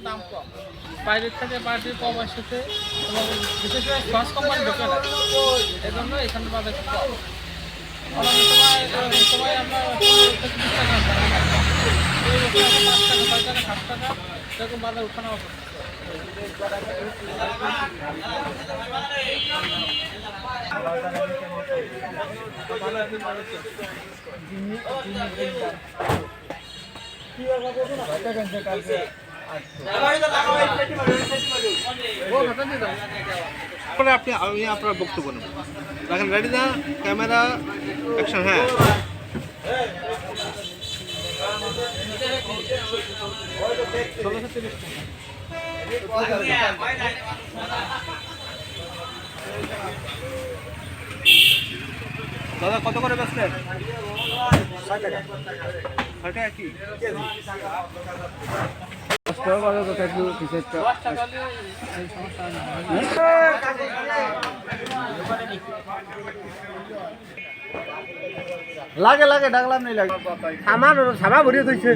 দাম কম, বাইরের থেকে পার্টি কম আসছে এবং বিশেষ করে ফার্স্ট কোম্পানি ঢোকে না, এজন্য এখানে বাজার একটু কম। অনেক সময় আমরা 20 টাকা 5 টাকা 6 টাকা 7 টাকা এরকম বাজার উঠানামা করতেছে। আপনি আপনার বক্তব্য নেবেন। দেখেন রেডি না, ক্যামেরা অ্যাকশন। হ্যাঁ, দাদা কত করে বেচলেন? 6 টাকা। 6 টাকা কি কেজি? লাগে লাগে ডাকলাম নেই লাগে সামান সামা ভরিয়ে দিচ্ছে